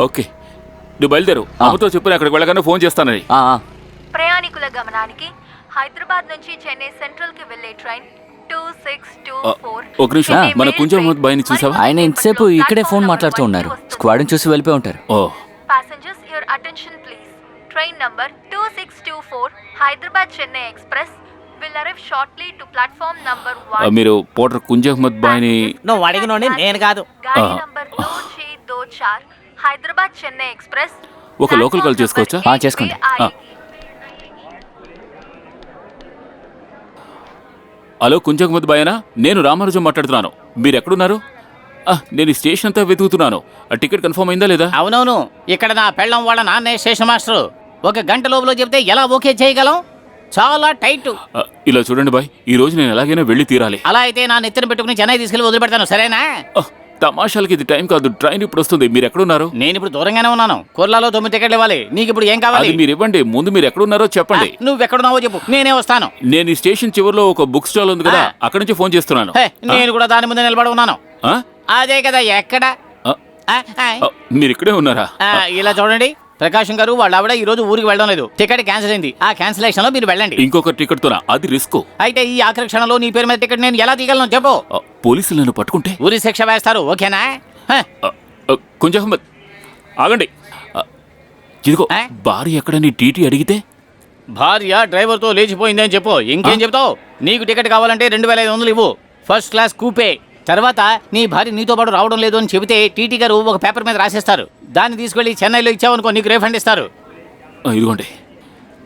Okay, నువ్వు బయలుదేరు. అమ్మతో చెప్పు అక్కడికి వెళ్ళగానే ఫోన్ చేస్తానని. ప్రయాణికుల గమనానికి హైదరాబాద్ నుంచి చెన్నై సెంట్రల్ కి వెళ్లే ట్రైన్ 2624. ఒక నిమిషం, మన కుంజం బాయ్ని చూసావా? ఆయన ఇంతసేపు ఇక్కడే ఫోన్ మాట్లాడుతూ ఉన్నారు. స్క్వాడ్ చూసి వెళ్ళిపోయి ఉంటారు. ఓ, passengers your attention please. Train number 2624 Hyderabad Chennai Express will arrive shortly to platform number 1. మీరు పోటర్ కుంజహ్మద్ బాయ్ని నువ్వు అడిగినోని నేను కాదు. గాడి నంబర్ 2624 హైదరాబాద్ చెన్నై ఎక్స్ప్రెస్. ఒక లోకల్ కాల్ చేసుకోవచ్చా? చేసుకోండి. హలో, కుంజహ్మద్ బాయేనా? నేను రామానుజం మాట్లాడుతున్నాను. మీరు ఎక్కడున్నారు? నేను ఈ స్టేషన్ అంతా వెతుకుతున్నాను. ఆ టికెట్ కన్ఫర్మ్ అయిందా లేదా? అవునవును, ఇక్కడ నా పెళ్ళం వాళ్ళ నాన్నే స్టేషన్ మాస్టర్. 1 గంట లోపల చెప్తే ఎలా ఓకే చేయగలం? చాలా టైట్. ఇలా చూడండి బాయ్, ఈ రోజు నేను ఎలాగైనా వెళ్ళి తీరాలి. అలా అయితే నా నెత్తిన పెట్టుకుని చెన్నై తీసుకెళ్లి వదిలిపెడతాను, సరేనా? తమాషాలకి ఇది టైం కాదు, ట్రైన్ ఇప్పుడు వస్తుంది. మీరు ఎక్కడున్నారు? నేను ఇప్పుడు దూరంగానే ఉన్నాను. కొర్లాలో 9 టికెట్లు ఇవ్వాలి. నీకు ఇప్పుడు ఏం కావాలి? మీరు ఇవ్వండి. ముందు మీరు ఎక్కడున్నారో చెప్పండి. నువ్వు ఎక్కడున్నావో చెప్పు, నేనే వస్తాను. నేను ఈ స్టేషన్ చివరిలో ఒక బుక్ స్టాల్ ఉంది కదా, అక్కడి నుంచి ఫోన్ చేస్తున్నాను. నేను కూడా దాని ముందు నిలబడి ఉన్నాను. అదే కదా, ఎక్కడ? మీరు ఇక్కడే ఉన్నారా? ఇలా చూడండి ప్రకాశం గారు, వాళ్ళ ఆవిడ ఈ రోజు ఊరికి వెళ్ళడం లేదు. టికెట్ క్యాన్సిల్ అయింది. ఆ క్యాన్సిలేషన్ లో మీరు వెళ్ళండి. ఇంకొక టికెట్ తోనా? అది రిస్క్. అయితే ఈ ఆఖరి క్షణంలో నీ పేరు మీద టికెట్ నేను ఎలా తీయగలను చెప్పు. పోలీసులు నన్ను పట్టుకుంటే ఊరి శిక్ష వేస్తారు, ఓకేనా? కుంజహ్మద్ ఆగండి. ఇదిగో, భార్య ఎక్కడని టీటీ అడిగితే? భార్య డ్రైవర్తో లేచిపోయింది అని చెప్పు. ఇంకేం చెప్తావు? నీకు టికెట్ కావాలంటే 2500 ఇవ్వు, ఫస్ట్ క్లాస్ కూపే. తర్వాత నీ భార్య నీతో పాటు రావడం లేదు అని చెబితే టీటీ గారు ఒక పేపర్ మీద రాసేస్తారు. దాన్ని తీసుకెళ్లి చెన్నైలో ఇచ్చావనుకో, నీకు రీఫండ్ ఇస్తారు. ఇదిగోండి,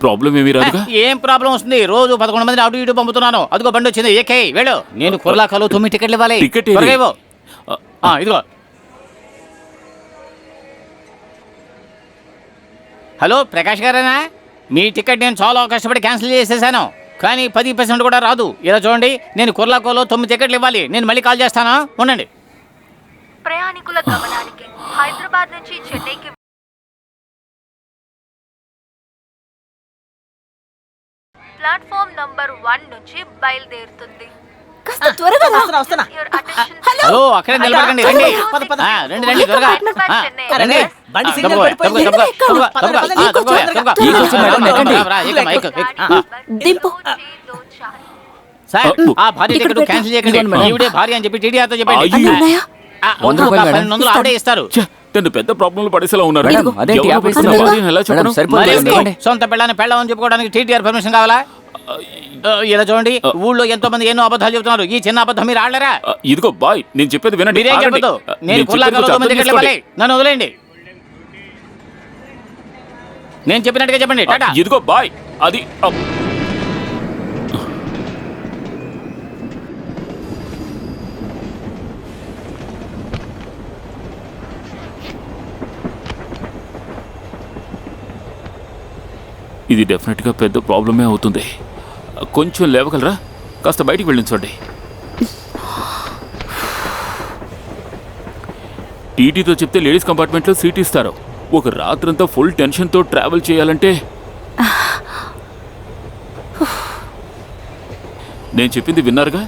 ప్రాబ్లం ఏమీ రాదుగా? ఏం ప్రాబ్లం వస్తుంది? రోజు 11 మంది అటు ఇటు పంపుతున్నాను. అదిగో బండి వచ్చింది, ఏకే వెళ్ళు. నేను కుర్లాకాలో 9 టికెట్లు ఇవ్వాలి. ఇదిగో. హలో, ప్రకాష్ గారేనా? మీ టికెట్ నేను చాలా కష్టపడి క్యాన్సిల్ చేసేసాను, కానీ 10% కూడా రాదు. ఇలా చూడండి, నేను కుర్లాకోలో 9 టికెట్లు ఇవ్వాలి. నేను మళ్ళీ కాల్ చేస్తాను, ఉండండి. ప్రయాణికుల గమనానికి హైదరాబాద్ నుంచి చెన్నైకి ప్లాట్ఫామ్ నంబర్ 1 నుంచి బయలుదేరుతుంది. హలో, అక్కడే నిలబడకండి, రండి రండి త్వరగా రండి. సార్, ఆ భార్య టికెట్ క్యాన్సిల్ చేయకండి. ఈవిడే భార్య అని చెప్పి టీడీఆర్తో చెప్పండి. 1200 ఆవిడే ఇస్తారు. పెద్ద ప్రాబ్లం పడేసేలా ఉన్నారు. సొంత పెళ్ళాన్ని పెళ్ళామని చెప్పుకోవడానికి టీటీఆర్ పర్మిషన్ కావాలా? ఇలా చూడండి, ఊళ్ళో ఎంతో మంది ఎన్నో అబద్ధాలు చెప్తున్నారు. ఈ చిన్న అబద్ధం మీరు ఆడలేరా? ఇదిగో బాయ్, నేను చెప్పేది వినండి. మీరేం చెప్పదు. నేను కుర్లాకాలో 9 టికెట్లు ఇవ్వాలి, నన్ను వదిలేయండి. నేను చెప్పినట్టుగా చెప్పండి. టాటా. ఇదిగో బాయ్, అది ఇది డెఫినెట్గా పెద్ద ప్రాబ్లమే అవుతుంది. కొంచెం లేవగలరా? కాస్త బయటికి వెళ్ళించండి. టీటీతో చెప్తే లేడీస్ కంపార్ట్మెంట్లో సీట్ ఇస్తారు. ఒక రాత్రంతా ఫుల్ టెన్షన్తో ట్రావెల్ చేయాలంటే నేను చెప్పింది విన్నారుగా?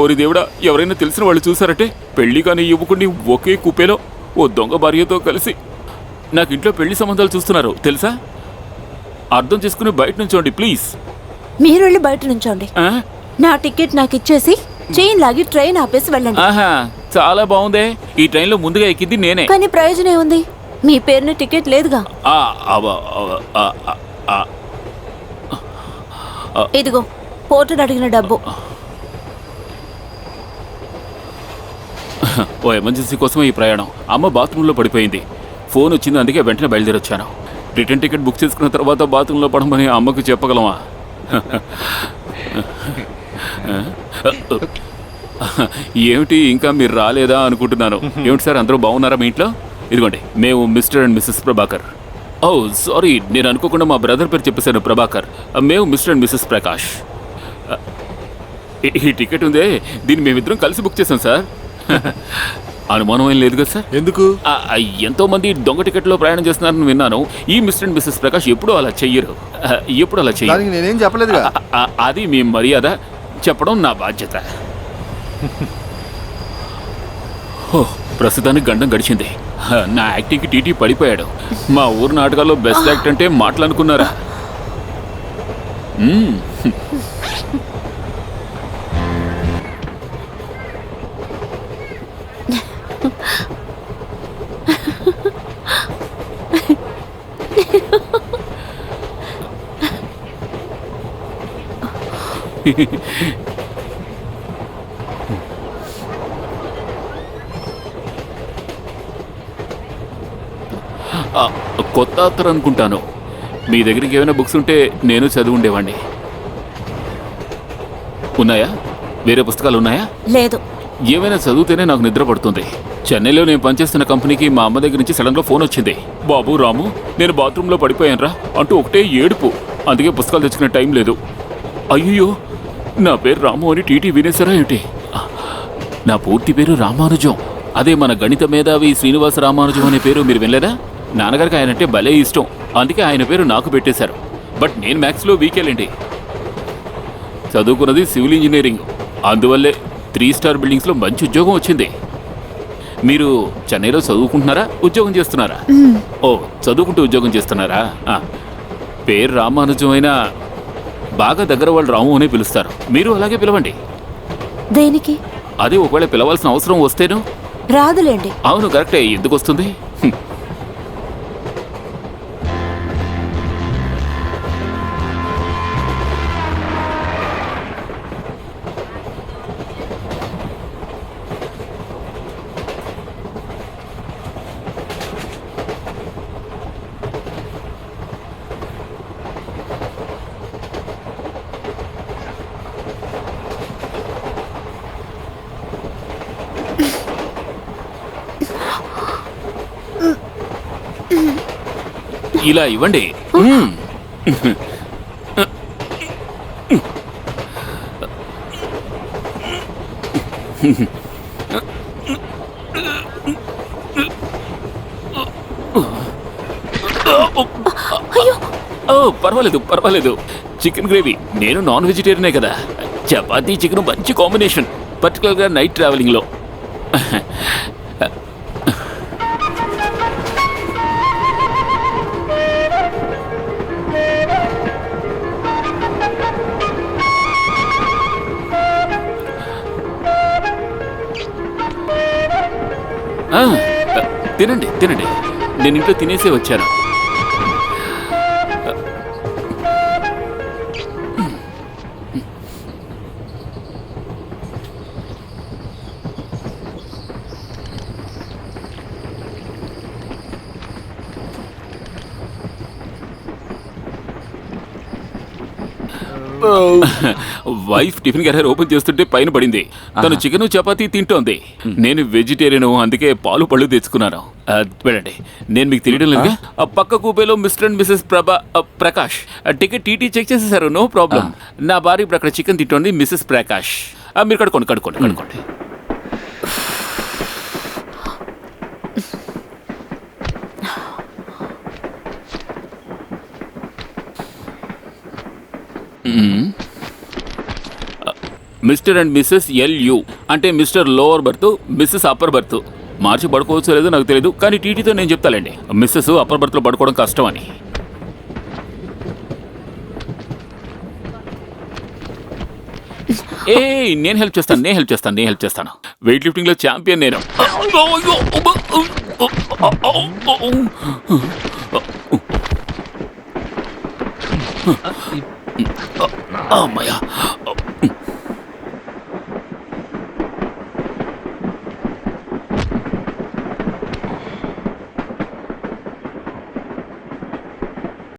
ఓరి దేవుడా, ఎవరైనా తెలిసిన వాళ్ళు చూసారంటే పెళ్లి కానీ యువకుడిని ఒకే కుప్పేలో ఓ దొంగ భార్యతో కలిసి నాకు ఇంట్లో పెళ్లి సంబంధాలు చూస్తున్నారు తెలుసా? అర్థం చేసుకుని బయట నుంచోండి ప్లీజ్. మీరు వెళ్ళి బయట నుంచోండి. నా టికెట్ నాకు ఇచ్చేసి చైన్ లాగి ట్రైన్ ఆపేసి వెళ్ళండి. చాలా బాగుందే. ఈ ట్రైన్లో ముందుగా ఎక్కింది నేనే. కానీ ప్రయోజనం ఏముంది? మీ పేరున టికెట్ లేదుగా. ఇదిగో పోర్టర్ అడిగిన డబ్బు. ఓ ఎమర్జెన్సీ కోసం ఈ ప్రయాణం. అమ్మ బాత్రూంలో పడిపోయింది. ఫోన్ వచ్చింది, అందుకే వెంటనే బయలుదేరొచ్చాను. రిటర్న్ టికెట్ బుక్ చేసుకున్న తర్వాత బాత్రూంలో పడమని అమ్మకు చెప్పగలమా? ఏమిటి ఇంకా మీరు రాలేదా అనుకుంటున్నాను. ఏమిటి సార్, అందరూ బాగున్నారా మీ ఇంట్లో? ఇదిగోండి, మేము mister and missus Prabhakar. Oh sorry, నేను అనుకోకుండా మా బ్రదర్ పేరు చెప్పేశాను, ప్రభాకర్. మేము మిస్టర్ అండ్ మిస్సెస్ ప్రకాష్. ఈ టికెట్ ఉందే, దీన్ని మేమిద్దరం కలిసి బుక్ చేశాం సార్. అనుమానం ఏం లేదు కదా సార్? ఎందుకు? ఎంతో మంది దొంగ టికెట్లో ప్రయాణం చేస్తున్నారని విన్నాను. ఈ మిస్టర్ అండ్ మిస్సెస్ ప్రకాష్ ఎప్పుడు అలా చెయ్యరు. ఎప్పుడు అలా చెయ్యరు. నేనేం చెప్పలేదు. అది మీ మర్యాద, చెప్పడం నా బాధ్యత. ప్రస్తుతానికి గండం గడిచింది. నా యాక్టింగ్కి టీటీ పడిపోయాడు. మా ఊరు నాటకాల్లో బెస్ట్ యాక్ట్ అంటే మాటలనుకున్నారా? కొత్త ఆథర్ అనుకుంటాను. మీ దగ్గరికి ఏమైనా బుక్స్ ఉంటే నేను చదివి ఉండేవాడిని. ఉన్నాయా? వేరే పుస్తకాలు ఉన్నాయా? లేదు. ఏమైనా చదివితేనే నాకు నిద్ర పడుతుంది. చెన్నైలో నేను పనిచేస్తున్న కంపెనీకి మా అమ్మ దగ్గర నుంచి సడన్గా ఫోన్ వచ్చింది. బాబు రాము, నేను బాత్రూంలో పడిపోయానురా అంటూ ఒకటే ఏడుపు. అందుకే పుస్తకాలు తెచ్చుకునే టైం లేదు. అయ్యో, నా పేరు రాము అని టీటీ వినేశారా ఏంటి? నా పూర్తి పేరు రామానుజం. అదే మన గణిత మేధావి శ్రీనివాస రామానుజం అనే పేరు మీరు వినలేదా? నాన్నగారికి ఆయనంటే భలే ఇష్టం, అందుకే ఆయన పేరు నాకు పెట్టేశారు. బట్ నేను మ్యాథ్స్లో వీకేలేండి. చదువుకున్నది సివిల్ ఇంజనీరింగ్, అందువల్లే 3 స్టార్ బిల్డింగ్స్లో మంచి ఉద్యోగం వచ్చింది. మీరు చెన్నైలో చదువుకుంటున్నారా, ఉద్యోగం చేస్తున్నారా? ఓ, చదువుకుంటూ ఉద్యోగం చేస్తున్నారా? పేరు రామానుజం అయినా బాగా దగ్గర వాళ్ళు రాము అనే పిలుస్తారు. మీరు అలాగే పిలవండి. దేనికి? అదే ఒకవేళ పిలవాల్సిన అవసరం వస్తేను. రాదులేండి. అవును, కరెక్టే. ఎందుకు వస్తుంది? ఇలా ఇవ్వండి. పర్వాలేదు పర్వాలేదు. Chicken gravy. నేను నాన్ వెజిటేరియనే కదా. చపాతీ చికెన్ మంచి కాంబినేషన్, పర్టికులర్గా నైట్ ట్రావెలింగ్లో. తినండి తినండి, నేను ఇంట్లో తినేసే వచ్చాను. వైఫ్ టిఫిన్ క్యారియర్ ఓపెన్ చేస్తుంటే పైన పడింది. తను చికెన్ చపాతీ తింటోంది. నేను వెజిటేరియన్, అందుకే పాలు పళ్ళు తెచ్చుకున్నాను. వెళ్ళండి. నేను మీకు తెలియడం లేదు. పక్క కూపేలో Mr and Mrs Prakash ticket TT check చేసేసారు. No problem. నా భార్య ఇప్పుడు అక్కడ చికెన్ తింటోంది, మిసెస్ ప్రకాష్. మీరు కడుకోండి. మిస్టర్ అండ్ మిస్సెస్ LU అంటే Mr lower berth, Mrs upper berth. మార్చి పడుకోవచ్చో లేదో నాకు తెలియదు, కానీ టీటీతో నేను చెప్తానండి. మిస్సెస్ అప్పర్ బర్త్లో పడుకోవడం కష్టం అని. నేను హెల్ప్ చేస్తాను. వెయిట్ లిఫ్టింగ్లో ఛాంపియన్ నేను. అమ్మయ్యా,